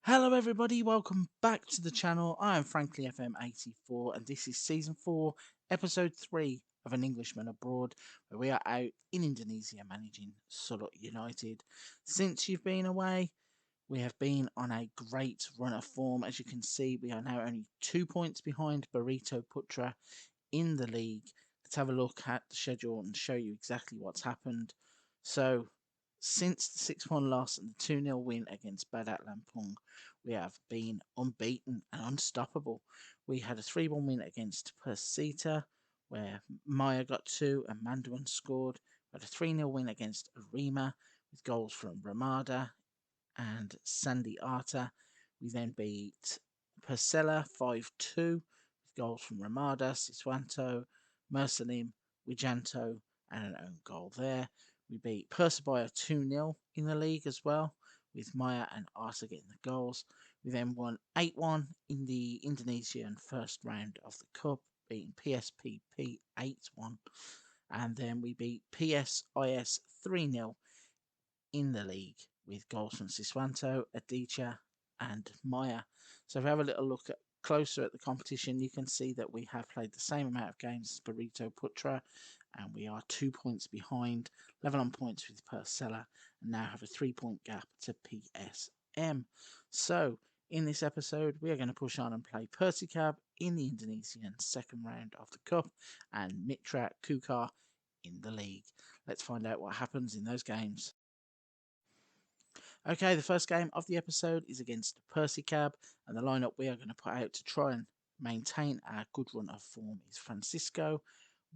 Hello everybody, welcome back to the channel. I am frankly FM84 and this is season 4, episode 3 of An Englishman Abroad, where we are out in Indonesia managing Sulut United. Since you've been away, we have been on a great run of form. As you can see, we are now only 2 points behind Barito Putra in the league. Let's have a look at the schedule and show you exactly what's happened. So, since the 6-1 loss and the 2-0 win against Badak Lampung, we have been unbeaten and unstoppable. We had a 3-1 win against Persita, where Maya got 2 and Mandawan scored. We had a 3-0 win against Arima with goals from Ramada and Sandy Arta. We then beat Persela 5-2 with goals from Ramada, Siswanto, Mersalim, Wijanto, and an own goal there. We beat Persebaya 2-0 in the league as well, with Maya and Arta getting the goals. We then won 8-1 in the Indonesian first round of the Cup, beating PSPP 8-1. And then we beat PSIS 3-0 in the league with goals from Siswanto, Adicha, and Maya. So if we have a little look closer at the competition, you can see that we have played the same amount of games as Barito Putra, and we are 2 points behind, level on points with Persela, and now have a 3-point gap to PSM. So in this episode, we are going to push on and play Persikab in the Indonesian second round of the Cup, and Mitra Kukar in the league. Let's find out what happens in those games. Okay, the first game of the episode is against Persikab, and the lineup we are going to put out to try and maintain our good run of form is Francisco,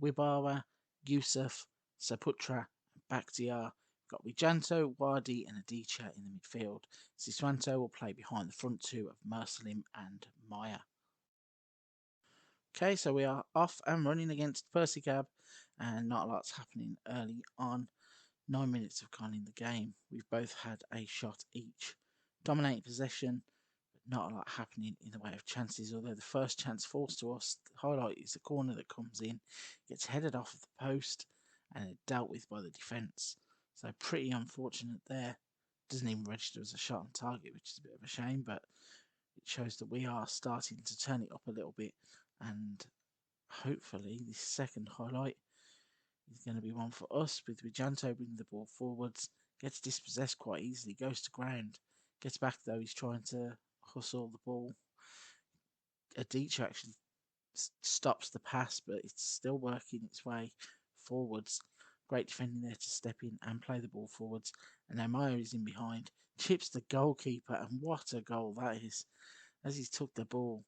Wibawa, Yusuf, Saputra, and Bakhtiar. We've got Wijanto, Wadi, and Adicha in the midfield. Siswanto will play behind the front two of Mersalim and Maya. Okay, so we are off and running against Persikab, and not a lot's happening early on. 9 minutes have gone in the game. We've both had a shot each. Dominating possession, but not a lot happening in the way of chances. Although the first chance falls to us, the highlight is a corner that comes in, gets headed off of the post, and it dealt with by the defence. So pretty unfortunate there. Doesn't even register as a shot on target, which is a bit of a shame, but it shows that we are starting to turn it up a little bit. And hopefully this second highlight is going to be one for us, with Wijanto bringing the ball forwards, gets dispossessed quite easily, goes to ground, gets back though, he's trying to hustle the ball. Adicha actually stops the pass, but it's still working its way forwards. Great defending there to step in and play the ball forwards. And now Maya is in behind, chips the goalkeeper, and what a goal that is, as he's took the ball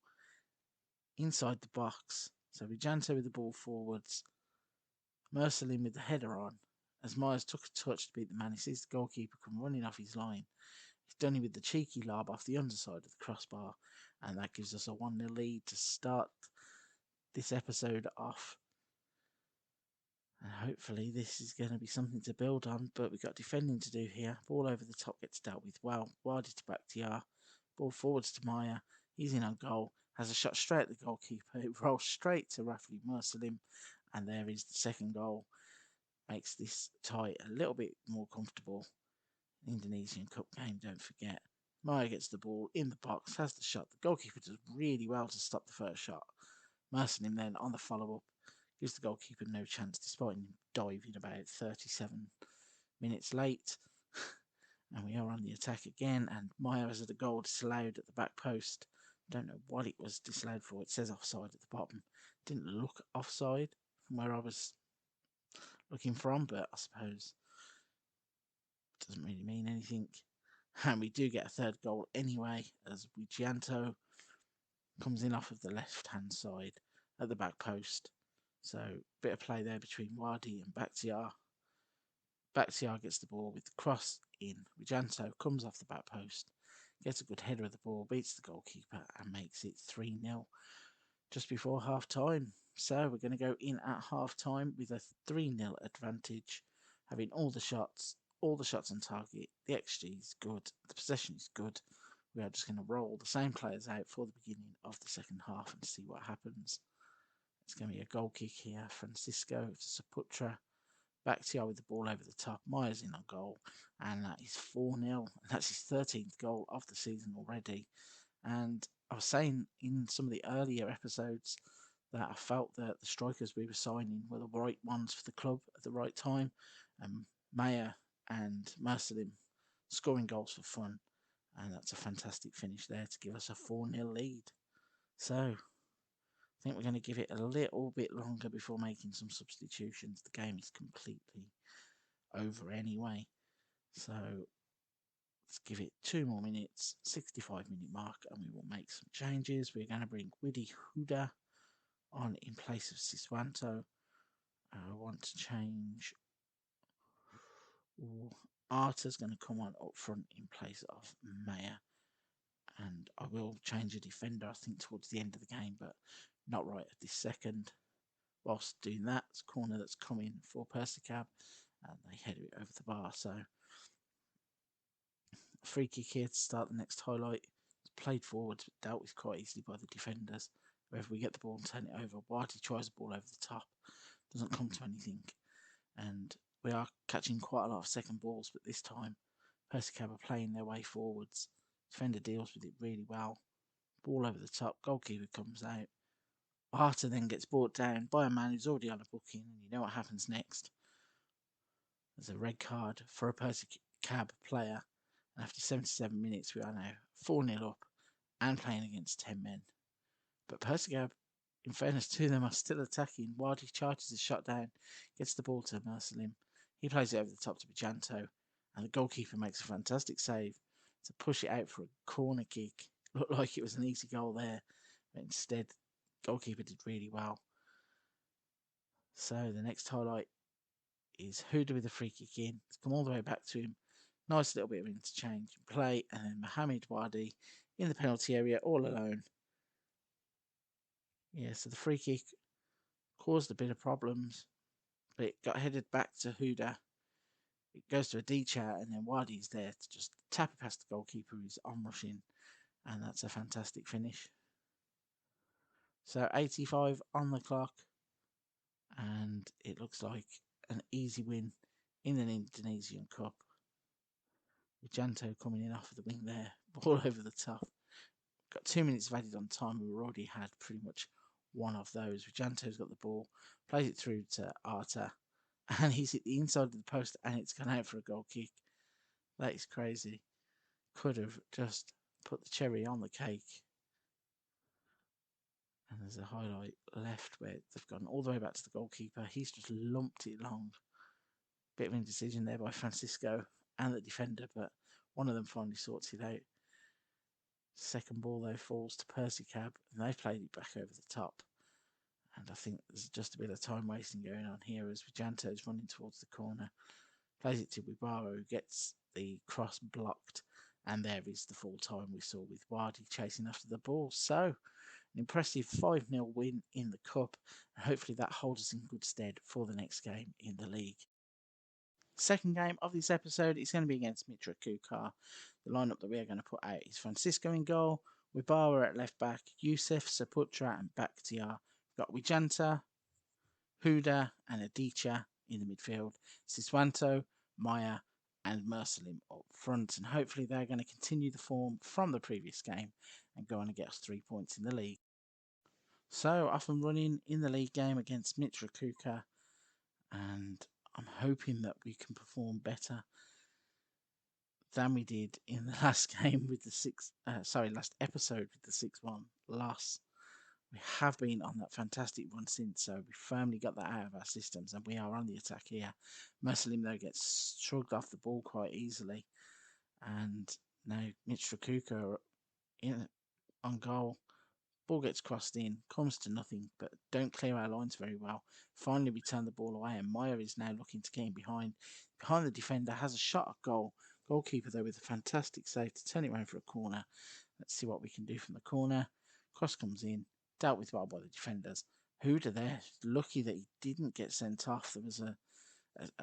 inside the box. So Wijanto with the ball forwards, Mersalim with the header on. As Myers took a touch to beat the man, he sees the goalkeeper come running off his line. He's done it with the cheeky lob off the underside of the crossbar, and that gives us a 1-0 lead to start this episode off. And hopefully this is going to be something to build on, but we've got defending to do here. Ball over the top gets dealt with well. Wadi to Bakhtiar. Ball forwards to Maya. He's in on goal. Has a shot straight at the goalkeeper. It rolls straight to Rafli Mersalim, and there is the second goal. Makes this tie a little bit more comfortable. Indonesian Cup game, don't forget. Maya gets the ball in the box, has the shot. The goalkeeper does really well to stop the first shot. Mersalim then on the follow-up gives the goalkeeper no chance, despite him diving about 37 minutes late. And we are on the attack again, and Maya has had a goal disallowed at the back post. Don't know what it was disallowed for. It says offside at the bottom. Didn't look offside from where I was looking from, but I suppose it doesn't really mean anything. And we do get a third goal anyway, as Wijanto comes in off of the left-hand side at the back post. So, bit of play there between Wadi and Bakhtiar. Bakhtiar gets the ball with the cross in. Wijanto comes off the back post, gets a good header of the ball, beats the goalkeeper, and makes it 3-0 just before half-time. So, we're going to go in at half-time with a 3-0 advantage, having all the shots on target. The XG is good. The possession is good. We are just going to roll the same players out for the beginning of the second half and see what happens. It's going to be a goal kick here. Francisco to Saputra. Bakhtiar with the ball over the top. Maya's in on goal, and that is 4-0. That's his 13th goal of the season already. And I was saying in some of the earlier episodes that I felt that the strikers we were signing were the right ones for the club at the right time. Maya and Mersalim scoring goals for fun, and that's a fantastic finish there to give us a 4-0 lead. So I think we're going to give it a little bit longer before making some substitutions. The game is completely over anyway. So let's give it 2 more minutes, 65-minute mark, and we will make some changes. We're going to bring Widi Huda on in place of Siswanto. I want to change. Arta's going to come on up front in place of Maya. And I will change a defender, I think, towards the end of the game, but not right at this second. Whilst doing that, it's a corner that's coming for Persicab, and they head it over the bar. So, free kick here to start the next highlight. It's played forward, but dealt with quite easily by the defenders. Wherever we get the ball and turn it over, Whitey tries the ball over the top, doesn't come to anything. And we are catching quite a lot of second balls, but this time Persicab are playing their way forwards. Defender deals with it really well. Ball over the top, goalkeeper comes out. Arta then gets brought down by a man who's already on a booking, and you know what happens next. There's a red card for a Persicab player, and after 77 minutes we are now 4-0 up and playing against 10 men. But Persicab, in fairness to them, are still attacking. Wadi charges his shot down, gets the ball to Mersalim. He plays it over the top to Bijanto, and the goalkeeper makes a fantastic save to push it out for a corner kick. Looked like it was an easy goal there, but instead, goalkeeper did really well. So the next highlight is Huda with a free kick in. It's come all the way back to him. Nice little bit of interchange and play, and then Mohamed Wadi in the penalty area all alone. Yeah, so the free kick caused a bit of problems, but it got headed back to Huda. It goes to a D-chat, and then Wadi's there to just tap it past the goalkeeper who's onrushing, and that's a fantastic finish. So 85 on the clock, and it looks like an easy win in an Indonesian Cup. Janto coming in off of the wing there, ball over the top. Got 2 minutes of added on time. We already had pretty much one of those. Janto's got the ball, plays it through to Arta, and he's hit the inside of the post, and it's gone out for a goal kick. That is crazy. Could have just put the cherry on the cake. And there's a highlight left where they've gone all the way back to the goalkeeper. He's just lumped it long. Bit of indecision there by Francisco and the defender, but one of them finally sorts it out. Second ball, though, falls to Persicab, and they've played it back over the top. And I think there's just a bit of time wasting going on here as Vijanto's running towards the corner. Plays it to Wibaro, who gets the cross blocked, and there is the full time we saw with Wadi chasing after the ball. So, an impressive 5-0 win in the Cup, and hopefully that holds us in good stead for the next game in the league. Second game of this episode is going to be against Mitrovica. The lineup that we are going to put out is Francisco in goal, Wibara at left back, Yusuf, Saputra, and Bakhtiar. We've got Wijanta, Huda, and Adicha in the midfield, Siswanto, Maya, and Mersalim up front. And hopefully they're going to continue the form from the previous game and go on and get us 3 points in the league. So off and running in the league game against Mitrovica, and I'm hoping that we can perform better than we did in the last game with the last episode with the 6-1 loss. We have been on that fantastic run since, so we firmly got that out of our systems, and we are on the attack here. Mersalim, though, gets shrugged off the ball quite easily, and now Mitrovica in on goal. Ball gets crossed in, comes to nothing, but don't clear our lines very well. Finally, we turn the ball away, and Meyer is now looking to get in behind the defender, has a shot at goal. Goalkeeper, though, with a fantastic save to turn it around for a corner. Let's see what we can do from the corner. Cross comes in, dealt with well by the defenders. Huda there, lucky that he didn't get sent off. There was an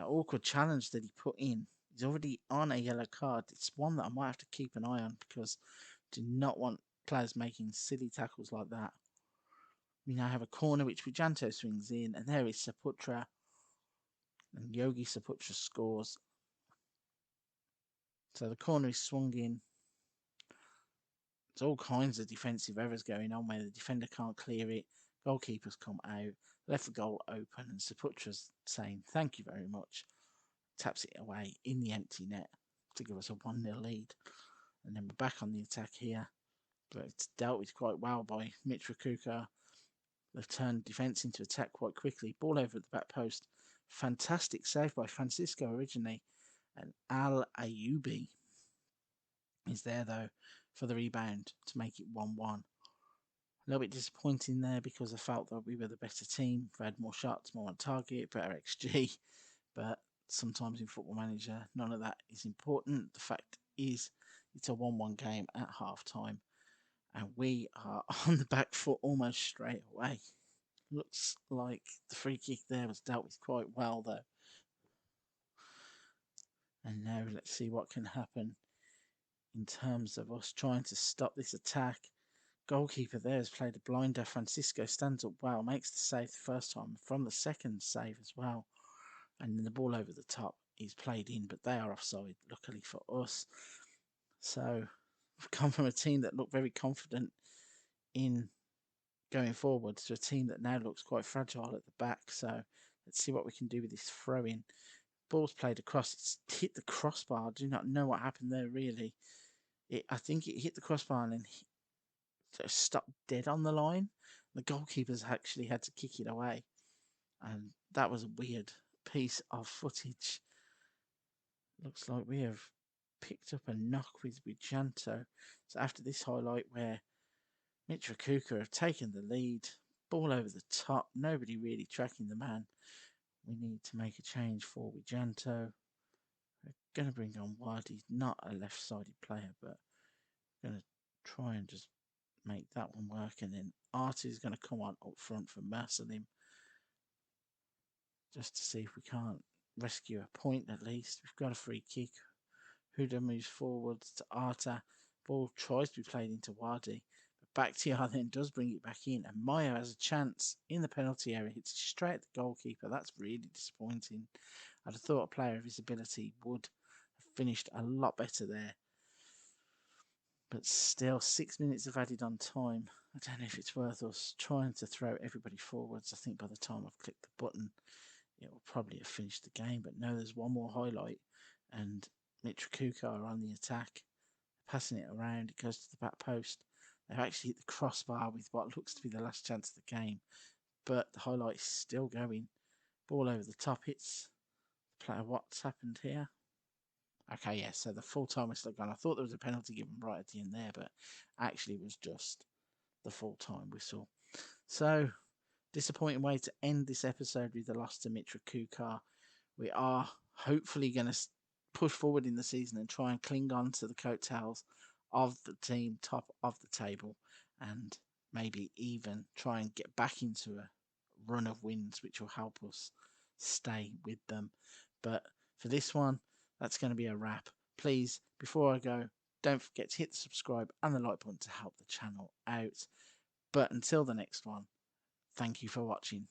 awkward challenge that he put in. He's already on a yellow card. It's one that I might have to keep an eye on because I do not want players making silly tackles like that. We now have a corner which Vijanto swings in, and there is Saputra And Yogi Saputra scores. So the corner is swung in. There's all kinds of defensive errors going on where the defender can't clear it. Goalkeepers come out, left the goal open, and Saputra's saying thank you very much. Taps it away in the empty net to give us a 1-0 lead. And then we're back on the attack here. But it's dealt with quite well by Mitrovica. They've turned defence into attack quite quickly. Ball over at the back post. Fantastic save by Francisco originally. And Al Ayubi is there though for the rebound to make it 1-1. A little bit disappointing there because I felt that we were the better team. We had more shots, more on target, better XG. But sometimes in Football Manager, none of that is important. The fact is, it's a 1-1 game at half time. And we are on the back foot almost straight away. Looks like the free kick there was dealt with quite well though. And now let's see what can happen in terms of us trying to stop this attack. Goalkeeper there has played a blinder. Francisco stands up well, makes the save the first time, from the second save as well. And then the ball over the top is played in, but they are offside, luckily for us. So we've come from a team that looked very confident in going forward to a team that now looks quite fragile at the back. So let's see what we can do with this throw-in. Ball's played across. It's hit the crossbar. I do not know what happened there, really. I think it hit the crossbar and then stopped dead on the line. The goalkeepers actually had to kick it away. And that was a weird piece of footage. Looks like we have picked up a knock with Wijanto. So after this highlight where Mitrovica have taken the lead, ball over the top, nobody really tracking the man. We need to make a change for Wijanto. We're going to bring on Wadi, not a left-sided player, but we're going to try and just make that one work. And then Artie is going to come on up front for Mersalim, just to see if we can't rescue a point at least. We've got a free kick. Huda moves forwards to Arta. Ball tries to be played into Wadi. Bakhtiar then does bring it back in, and Maya has a chance in the penalty area. Hits straight at the goalkeeper. That's really disappointing. I'd have thought a player of his ability would have finished a lot better there. But still, 6 minutes have added on time. I don't know if it's worth us trying to throw everybody forwards. I think by the time I've clicked the button, it will probably have finished the game. But no, there's one more highlight, and Mitrovica are on the attack. Passing it around, it goes to the back post. They've actually hit the crossbar with what looks to be the last chance of the game. But the highlight is still going. Ball over the top. Hits the player. What's happened here? Okay, yeah, so the full time whistle gone. I thought there was a penalty given right at the end there, but actually it was just the full time whistle. So, disappointing way to end this episode with the loss to Mitrovica. We are hopefully going to push forward in the season and try and cling on to the coattails of the team top of the table, and maybe even try and get back into a run of wins which will help us stay with them. But for this one, that's going to be a wrap. Please, before I go, don't forget to hit the subscribe and the like button to help the channel out. But until the next one, thank you for watching.